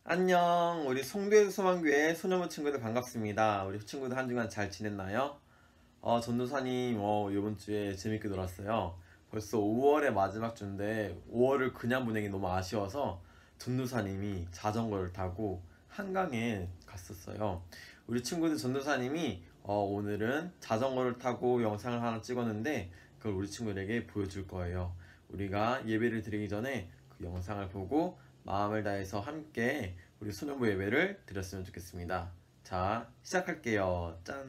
안녕, 우리 송도에서 소망교회 소녀부 친구들 반갑습니다. 우리 친구들 한 주간 잘 지냈나요? 전도사님 이번 주에 재밌게 놀았어요. 벌써 5월의 마지막 주인데 5월을 그냥 보내기 너무 아쉬워서 전도사님이 자전거를 타고 한강에 갔었어요. 우리 친구들 전도사님이 오늘은 자전거를 타고 영상을 하나 찍었는데 그걸 우리 친구들에게 보여줄 거예요. 우리가 예배를 드리기 전에 그 영상을 보고 마음을 다해서 함께 우리 소년부 예배를 드렸으면 좋겠습니다. 자, 시작할게요. 짠!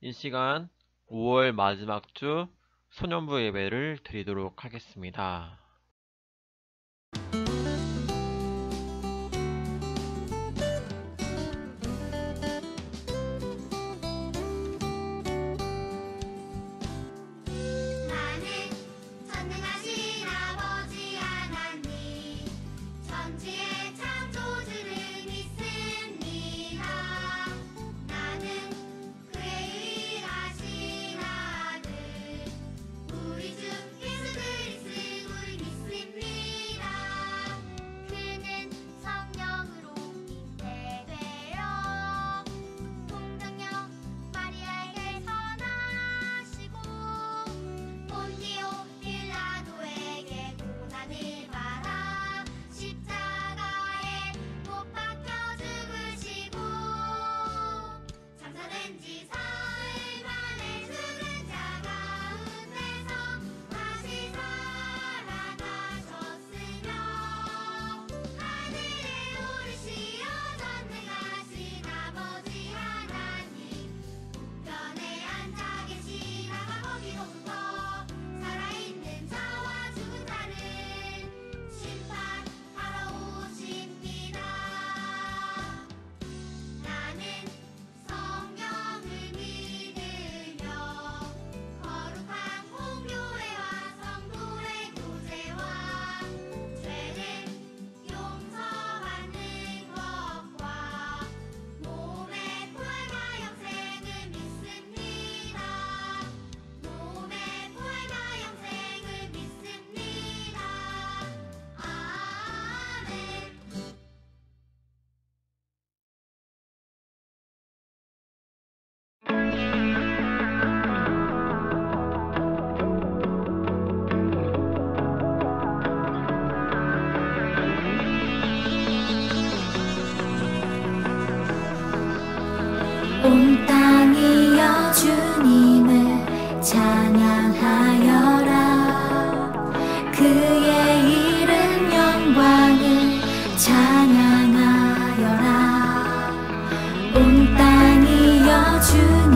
이 시간 5월 마지막 주 소년부 예배를 드리도록 하겠습니다. 온 땅이여 주님을 찬양하여라. 그의 이름 영광을 찬양하여라. 온 땅이여 주님을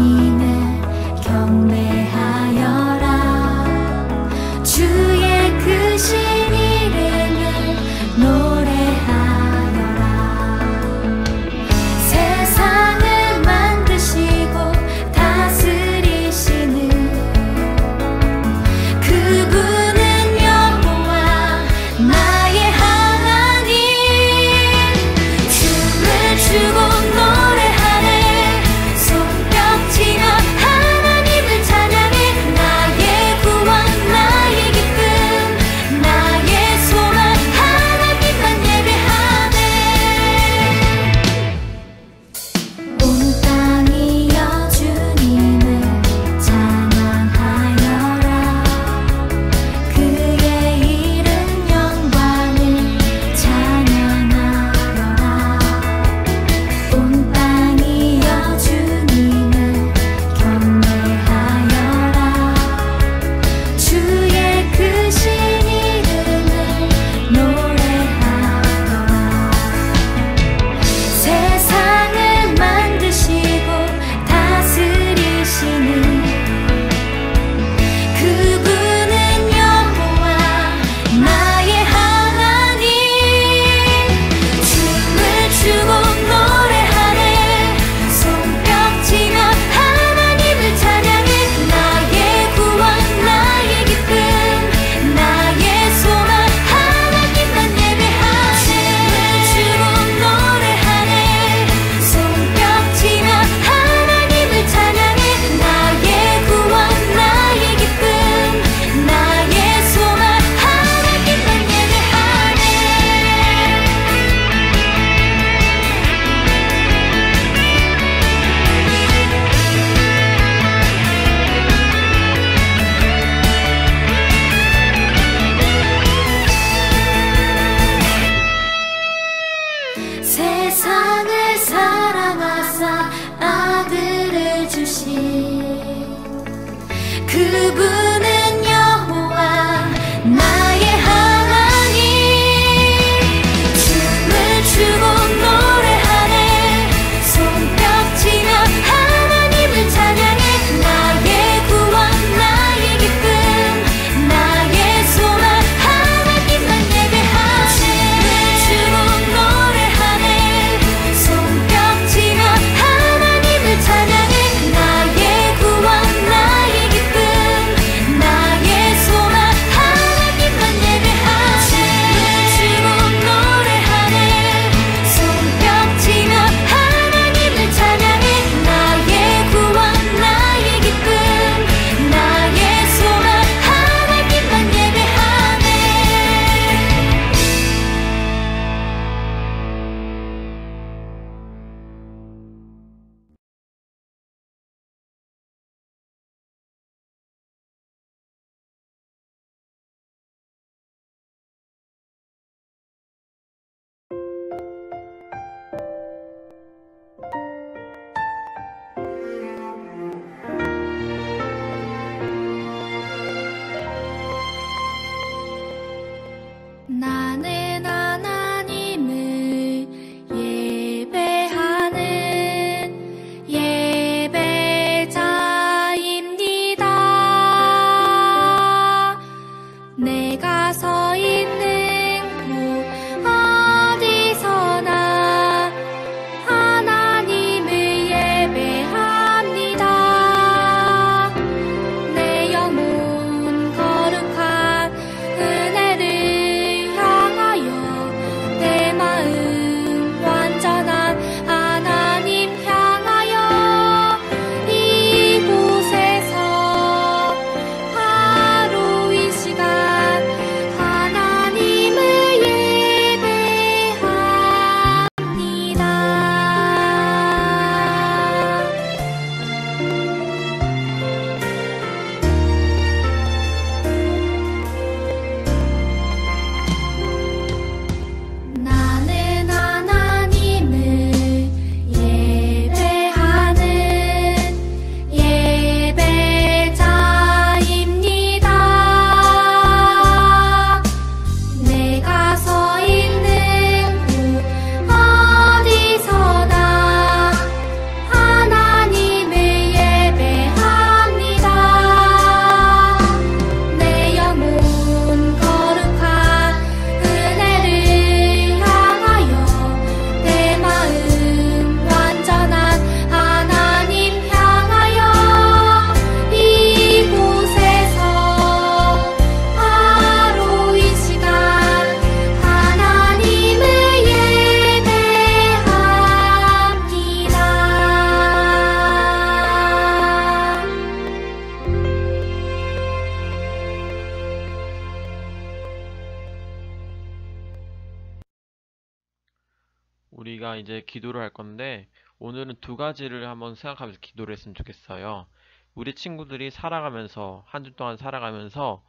우리가 이제 기도를 할 건데 오늘은 두 가지를 한번 생각하면서 기도를 했으면 좋겠어요. 우리 친구들이 살아가면서 한 주 동안 살아가면서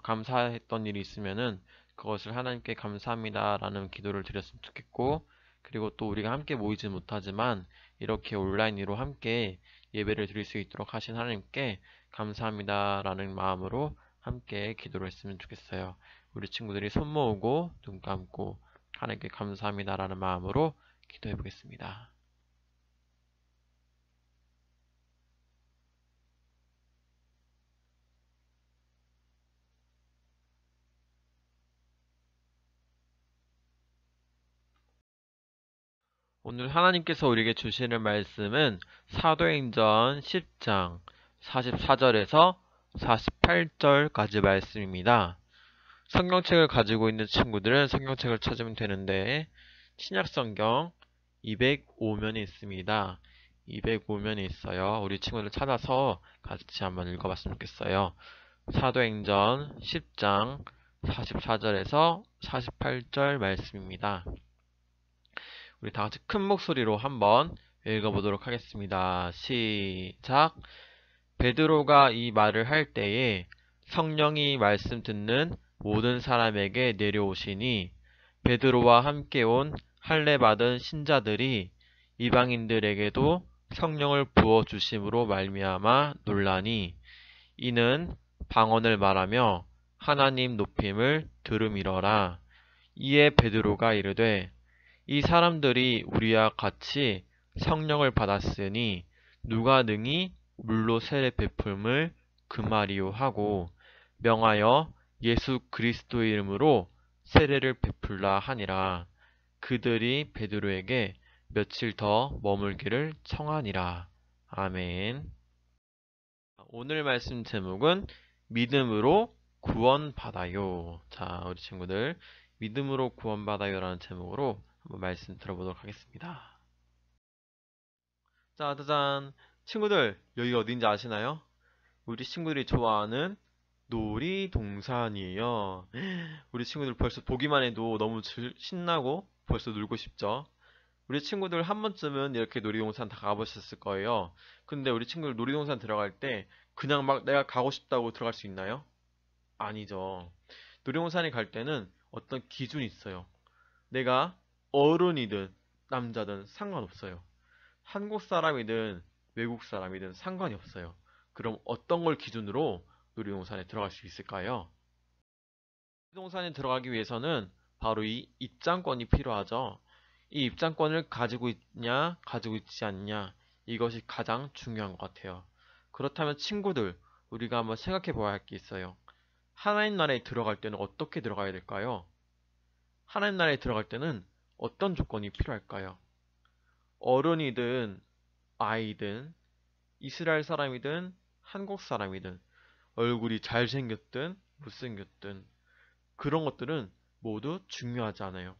감사했던 일이 있으면은 그것을 하나님께 감사합니다라는 기도를 드렸으면 좋겠고, 그리고 또 우리가 함께 모이지 못하지만 이렇게 온라인으로 함께 예배를 드릴 수 있도록 하신 하나님께 감사합니다라는 마음으로 함께 기도를 했으면 좋겠어요. 우리 친구들이 손 모으고 눈 감고 하나님께 감사합니다라는 마음으로 기도해 보겠습니다. 오늘 하나님께서 우리에게 주시는 말씀은 사도행전 10장 44절에서 48절까지 말씀입니다. 성경책을 가지고 있는 친구들은 성경책을 찾으면 되는데 신약성경 205면이 있습니다. 205면이 있어요. 우리 친구들 찾아서 같이 한번 읽어봤으면 좋겠어요. 사도행전 10장 44절에서 48절 말씀입니다. 우리 다 같이 큰 목소리로 한번 읽어보도록 하겠습니다. 시작! 베드로가 이 말을 할 때에 성령이 말씀 듣는 모든 사람에게 내려오시니 베드로와 함께 온 할례 받은 신자들이 이방인들에게도 성령을 부어 주심으로 말미암아 놀라니 이는 방언을 말하며 하나님 높임을 들음이러라. 이에 베드로가 이르되 이 사람들이 우리와 같이 성령을 받았으니 누가 능히 물로 세례 베풀음을 금하리요 하고 명하여 예수 그리스도의 이름으로 세례를 베풀라 하니라. 그들이 베드로에게 며칠 더 머물기를 청하니라. 아멘. 오늘 말씀 제목은 믿음으로 구원받아요. 자, 우리 친구들 믿음으로 구원받아요 라는 제목으로 한번 말씀 들어보도록 하겠습니다. 자, 짜잔. 친구들, 여기가 어딘지 아시나요? 우리 친구들이 좋아하는 놀이동산이에요. 우리 친구들 벌써 보기만 해도 너무 신나고 벌써 놀고 싶죠? 우리 친구들 한 번쯤은 이렇게 놀이동산 다 가보셨을 거예요. 근데 우리 친구들 놀이동산 들어갈 때 그냥 막 내가 가고 싶다고 들어갈 수 있나요? 아니죠. 놀이동산에 갈 때는 어떤 기준이 있어요. 내가 어른이든 남자든 상관없어요. 한국 사람이든 외국 사람이든 상관이 없어요. 그럼 어떤 걸 기준으로 놀이동산에 들어갈 수 있을까요? 놀이동산에 들어가기 위해서는 바로 이 입장권이 필요하죠. 이 입장권을 가지고 있냐, 가지고 있지 않냐, 이것이 가장 중요한 것 같아요. 그렇다면 친구들, 우리가 한번 생각해 봐야 할 게 있어요. 하나님 나라에 들어갈 때는 어떻게 들어가야 될까요? 하나님 나라에 들어갈 때는 어떤 조건이 필요할까요? 어른이든 아이든 이스라엘 사람이든 한국 사람이든 얼굴이 잘생겼든 못생겼든 그런 것들은 모두 중요하지 않아요.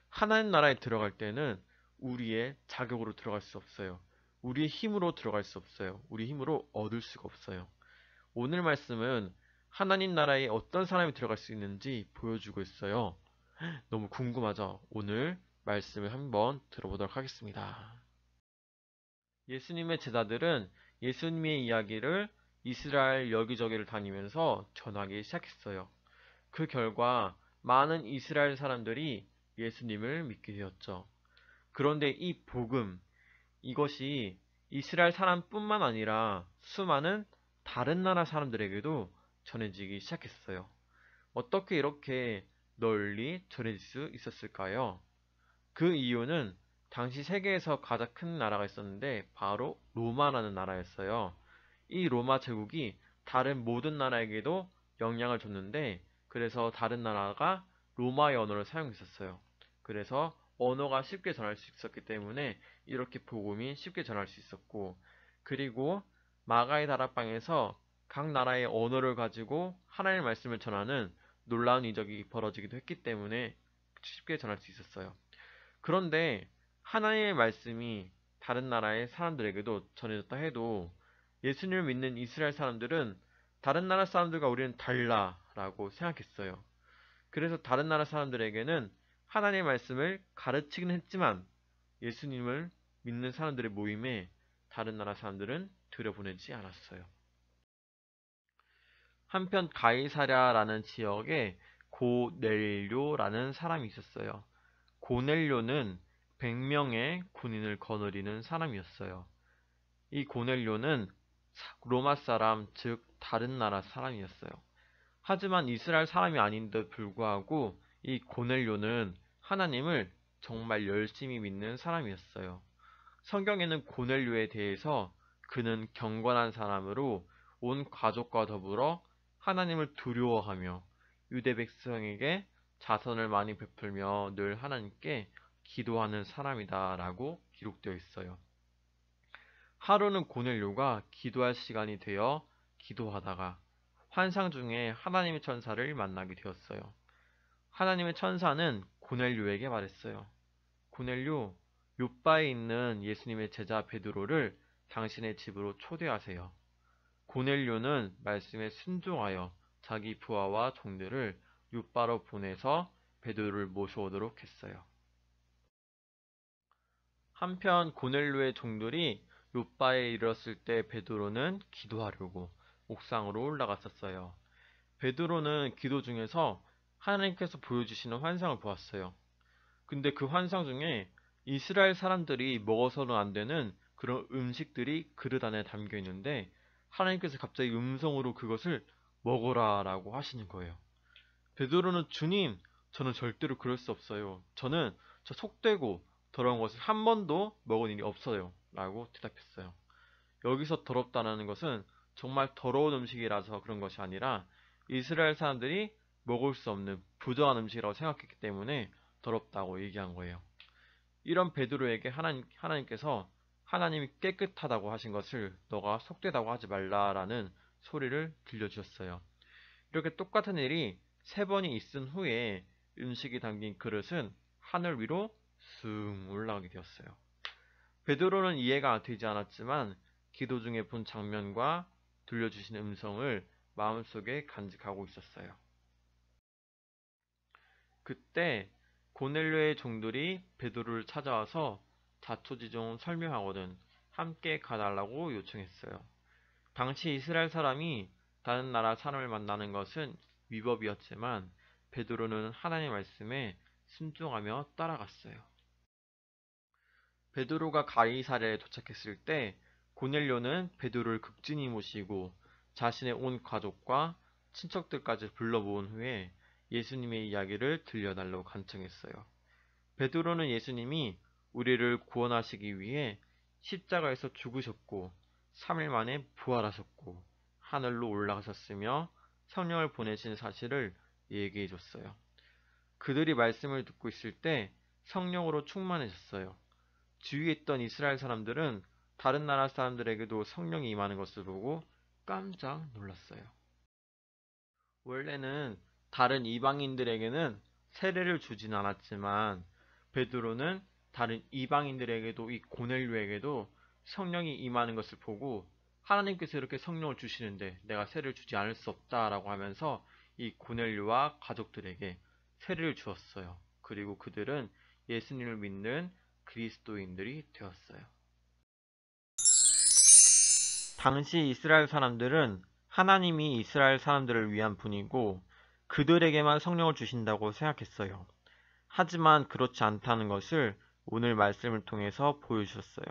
하나님 나라에 들어갈 때는 우리의 자격으로 들어갈 수 없어요. 우리의 힘으로 들어갈 수 없어요. 우리 힘으로 얻을 수가 없어요. 오늘 말씀은 하나님 나라에 어떤 사람이 들어갈 수 있는지 보여주고 있어요. 너무 궁금하죠? 오늘 말씀을 한번 들어보도록 하겠습니다. 예수님의 제자들은 예수님의 이야기를 이스라엘 여기저기를 다니면서 전하기 시작했어요. 그 결과 많은 이스라엘 사람들이 예수님을 믿게 되었죠. 그런데 이 복음, 이것이 이스라엘 사람뿐만 아니라 수많은 다른 나라 사람들에게도 전해지기 시작했어요. 어떻게 이렇게 널리 전해질 수 있었을까요? 그 이유는 당시 세계에서 가장 큰 나라가 있었는데 바로 로마라는 나라였어요. 이 로마 제국이 다른 모든 나라에게도 영향을 줬는데 그래서 다른 나라가 로마의 언어를 사용했었어요. 그래서 언어가 쉽게 전할 수 있었기 때문에 이렇게 복음이 쉽게 전할 수 있었고, 그리고 마가의 다락방에서 각 나라의 언어를 가지고 하나님의 말씀을 전하는 놀라운 이적이 벌어지기도 했기 때문에 쉽게 전할 수 있었어요. 그런데 하나님의 말씀이 다른 나라의 사람들에게도 전해졌다 해도 예수님을 믿는 이스라엘 사람들은 다른 나라 사람들과 우리는 달라라고 생각했어요. 그래서 다른 나라 사람들에게는 하나님의 말씀을 가르치긴 했지만 예수님을 믿는 사람들의 모임에 다른 나라 사람들은 들여보내지 않았어요. 한편 가이사랴라는 지역에 고넬료라는 사람이 있었어요. 고넬료는 100명의 군인을 거느리는 사람이었어요. 이 고넬료는 로마 사람, 즉 다른 나라 사람이었어요. 하지만 이스라엘 사람이 아닌데 불구하고 이 고넬료는 하나님을 정말 열심히 믿는 사람이었어요. 성경에는 고넬료에 대해서 그는 경건한 사람으로 온 가족과 더불어 하나님을 두려워하며 유대 백성에게 자선을 많이 베풀며 늘 하나님께 기도하는 사람이다 라고 기록되어 있어요. 하루는 고넬료가 기도할 시간이 되어 기도하다가 환상 중에 하나님의 천사를 만나게 되었어요. 하나님의 천사는 고넬료에게 말했어요. 고넬료, 요바에 있는 예수님의 제자 베드로를 당신의 집으로 초대하세요. 고넬료는 말씀에 순종하여 자기 부하와 종들을 요바로 보내서 베드로를 모셔오도록 했어요. 한편 고넬료의 종들이 요바에 이르렀을 때 베드로는 기도하려고 옥상으로 올라갔었어요. 베드로는 기도 중에서 하나님께서 보여주시는 환상을 보았어요. 근데 그 환상 중에 이스라엘 사람들이 먹어서는 안 되는 그런 음식들이 그릇 안에 담겨 있는데 하나님께서 갑자기 음성으로 그것을 먹어라 라고 하시는 거예요. 베드로는 주님, 저는 절대로 그럴 수 없어요. 저는 저 속되고 더러운 것을 한 번도 먹은 일이 없어요 라고 대답했어요. 여기서 더럽다는 것은 정말 더러운 음식이라서 그런 것이 아니라 이스라엘 사람들이 먹을 수 없는 부정한 음식이라고 생각했기 때문에 더럽다고 얘기한 거예요. 이런 베드로에게 하나님께서 하나님이 깨끗하다고 하신 것을 너가 속되다고 하지 말라라는 소리를 들려주셨어요. 이렇게 똑같은 일이 3번이 있은 후에 음식이 담긴 그릇은 하늘 위로 숭 올라가게 되었어요. 베드로는 이해가 되지 않았지만 기도 중에 본 장면과 들려주신 음성을 마음속에 간직하고 있었어요. 그때 고넬료의 종들이 베드로를 찾아와서 자초지종 설명하거든 함께 가달라고 요청했어요. 당시 이스라엘 사람이 다른 나라 사람을 만나는 것은 위법이었지만 베드로는 하나님의 말씀에 순종하며 따라갔어요. 베드로가 가이사랴에 도착했을 때 고넬료는 베드로를 극진히 모시고 자신의 온 가족과 친척들까지 불러 모은 후에 예수님의 이야기를 들려달라고 간청했어요. 베드로는 예수님이 우리를 구원하시기 위해 십자가에서 죽으셨고 3일 만에 부활하셨고 하늘로 올라가셨으며 성령을 보내신 사실을 얘기해 줬어요. 그들이 말씀을 듣고 있을 때 성령으로 충만해졌어요. 주위에 있던 이스라엘 사람들은 다른 나라 사람들에게도 성령이 임하는 것을 보고 깜짝 놀랐어요. 원래는 다른 이방인들에게는 세례를 주진 않았지만 베드로는 다른 이방인들에게도 이 고넬료에게도 성령이 임하는 것을 보고 하나님께서 이렇게 성령을 주시는데 내가 세례를 주지 않을 수 없다라고 하면서 이 고넬료와 가족들에게 세례를 주었어요. 그리고 그들은 예수님을 믿는 그리스도인들이 되었어요. 당시 이스라엘 사람들은 하나님이 이스라엘 사람들을 위한 분이고 그들에게만 성령을 주신다고 생각했어요. 하지만 그렇지 않다는 것을 오늘 말씀을 통해서 보여주셨어요.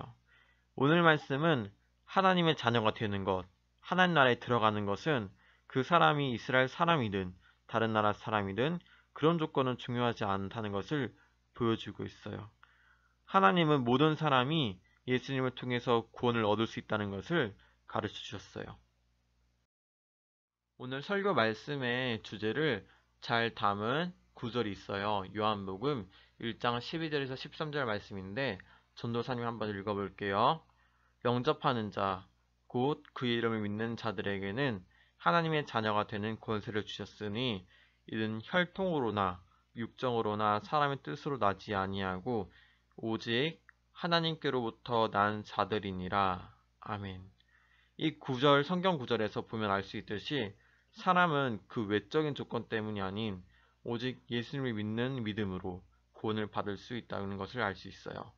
오늘 말씀은 하나님의 자녀가 되는 것, 하나님 나라에 들어가는 것은 그 사람이 이스라엘 사람이든 다른 나라 사람이든 그런 조건은 중요하지 않다는 것을 보여주고 있어요. 하나님은 모든 사람이 예수님을 통해서 구원을 얻을 수 있다는 것을 가르쳐 주셨어요. 오늘 설교 말씀의 주제를 잘 담은 구절이 있어요. 요한복음 1장 12절에서 13절 말씀인데 전도사님 한번 읽어볼게요. 영접하는 자, 곧 그의 이름을 믿는 자들에게는 하나님의 자녀가 되는 권세를 주셨으니 이는 혈통으로나 육정으로나 사람의 뜻으로 나지 아니하고 오직 하나님께로부터 난 자들이니라. 아멘. 이 구절, 성경 구절에서 보면 알 수 있듯이 사람은 그 외적인 조건 때문이 아닌 오직 예수님을 믿는 믿음으로 구원을 받을 수 있다는 것을 알 수 있어요.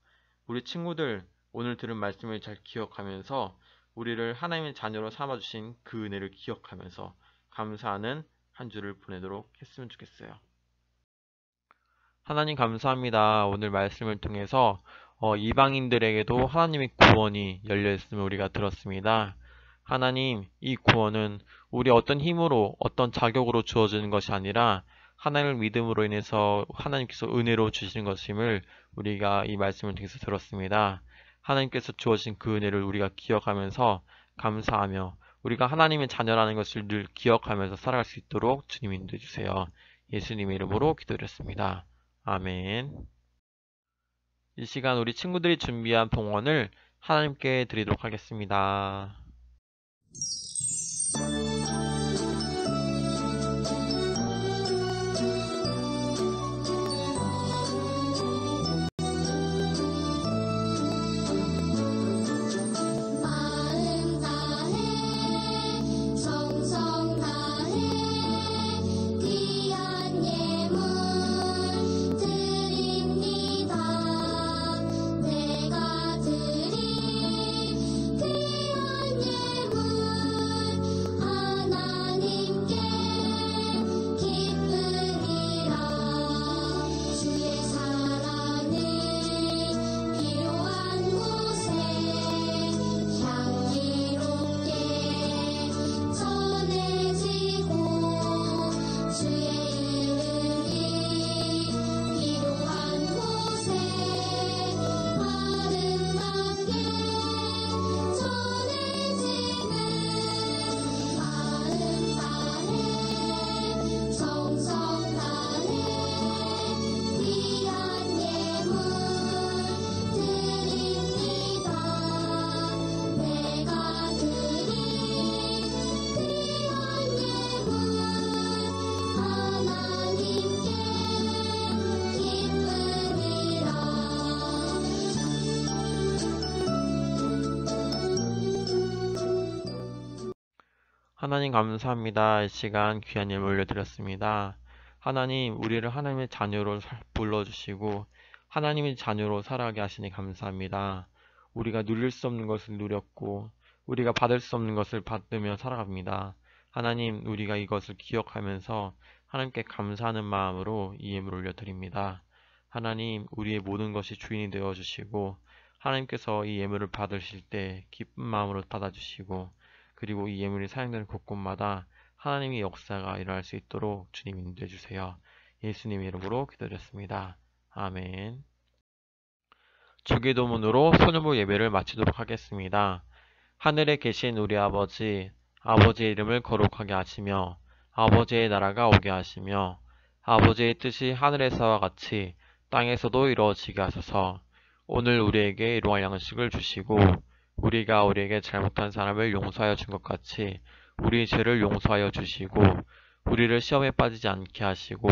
우리 친구들 오늘 들은 말씀을 잘 기억하면서 우리를 하나님의 자녀로 삼아주신 그 은혜를 기억하면서 감사하는 한 주를 보내도록 했으면 좋겠어요. 하나님 감사합니다. 오늘 말씀을 통해서 이방인들에게도 하나님의 구원이 열려있음을 우리가 들었습니다. 하나님, 이 구원은 우리 어떤 힘으로 어떤 자격으로 주어지는 것이 아니라 하나님을 믿음으로 인해서 하나님께서 은혜로 주시는 것임을 우리가 이 말씀을 통해서 들었습니다. 하나님께서 주어진 그 은혜를 우리가 기억하면서 감사하며 우리가 하나님의 자녀라는 것을 늘 기억하면서 살아갈 수 있도록 주님 인도해 주세요. 예수님의 이름으로 기도드렸습니다. 아멘. 이 시간 우리 친구들이 준비한 봉헌을 하나님께 드리도록 하겠습니다. 마음 다해 정성 다해 귀한 예물 드립니다. 내가 드린 귀한 예물 하나님께 기쁘니라. 주의 사랑을 필요한 곳에 향기롭게 전해지고 주의 이름이 필요한 곳에 아름답게 전해지는 마음 다해 정성 다해 귀한 예물 드립니다. 내가 드린 귀한 예물 하나님께 기쁘니라. 하나님 감사합니다. 이 시간 귀한 예물 올려드렸습니다. 하나님, 우리를 하나님의 자녀로 불러주시고 하나님의 자녀로 살아가게 하시니 감사합니다. 우리가 누릴 수 없는 것을 누렸고 우리가 받을 수 없는 것을 받으며 살아갑니다. 하나님, 우리가 이것을 기억하면서 하나님께 감사하는 마음으로 이 예물 올려드립니다. 하나님, 우리의 모든 것이 주인이 되어주시고 하나님께서 이 예물을 받으실 때 기쁜 마음으로 받아주시고 그리고 이 예물이 사용되는 곳곳마다 하나님의 역사가 일어날 수 있도록 주님 인도해 주세요. 예수님의 이름으로 기도드렸습니다. 아멘. 주기도문으로 소년부 예배를 마치도록 하겠습니다. 하늘에 계신 우리 아버지, 아버지의 이름을 거룩하게 하시며 아버지의 나라가 오게 하시며 아버지의 뜻이 하늘에서와 같이 땅에서도 이루어지게 하소서. 오늘 우리에게 일용할 양식을 주시고 우리가 우리에게 잘못한 사람을 용서하여 준 것 같이 우리 죄를 용서하여 주시고 우리를 시험에 빠지지 않게 하시고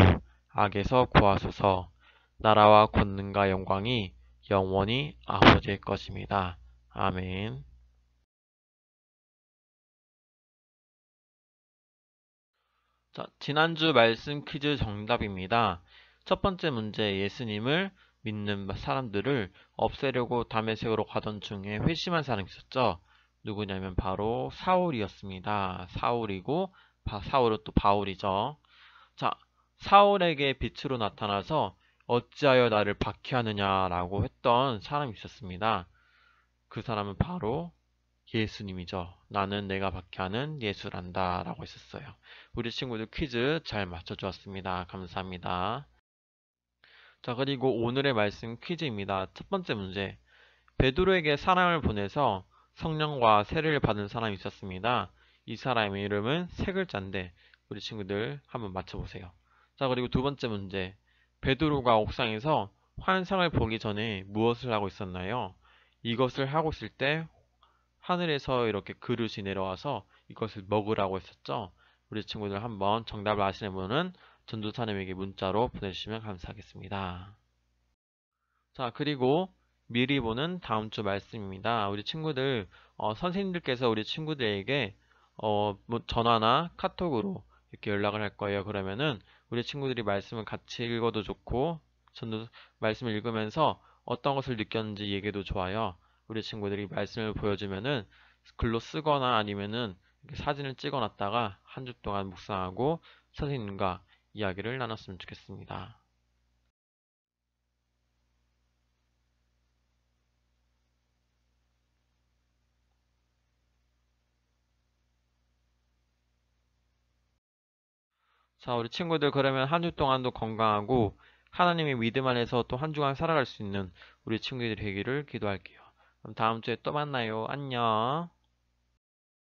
악에서 구하소서. 나라와 권능과 영광이 영원히 아버지의 것입니다. 아멘. 자, 지난주 말씀 퀴즈 정답입니다. 첫 번째 문제, 예수님을 믿는 사람들을 없애려고 담에 세우러 가던 중에 회심한 사람이 있었죠. 누구냐면 바로 사울이었습니다. 사울이고 사울은 또 바울이죠. 자, 사울에게 빛으로 나타나서 어찌하여 나를 박해하느냐라고 했던 사람이 있었습니다. 그 사람은 바로 예수님이죠. 나는 내가 박해하는 예수란다 라고 했었어요. 우리 친구들 퀴즈 잘 맞춰주었습니다. 감사합니다. 자, 그리고 오늘의 말씀 퀴즈입니다. 첫 번째 문제, 베드로에게 사람을 보내서 성령과 세례를 받은 사람이 있었습니다. 이 사람의 이름은 세 글자인데 우리 친구들 한번 맞춰보세요. 자, 그리고 두 번째 문제, 베드로가 옥상에서 환상을 보기 전에 무엇을 하고 있었나요? 이것을 하고 있을 때 하늘에서 이렇게 그릇이 내려와서 이것을 먹으라고 했었죠. 우리 친구들 한번 정답을 아시는 분은 전도사님에게 문자로 보내주시면 감사하겠습니다. 자, 그리고 미리 보는 다음 주 말씀입니다. 우리 친구들 선생님들께서 우리 친구들에게 뭐 전화나 카톡으로 이렇게 연락을 할 거예요. 그러면은 우리 친구들이 말씀을 같이 읽어도 좋고 말씀을 읽으면서 어떤 것을 느꼈는지 얘기도 좋아요. 우리 친구들이 말씀을 보여주면은 글로 쓰거나 아니면은 이렇게 사진을 찍어 놨다가 한 주 동안 묵상하고 선생님과 이야기를 나눴으면 좋겠습니다. 자, 우리 친구들 그러면 한 주 동안도 건강하고 하나님의 믿음 안에서 또 한 주간 살아갈 수 있는 우리 친구들이 되기를 기도할게요. 그럼 다음 주에 또 만나요. 안녕.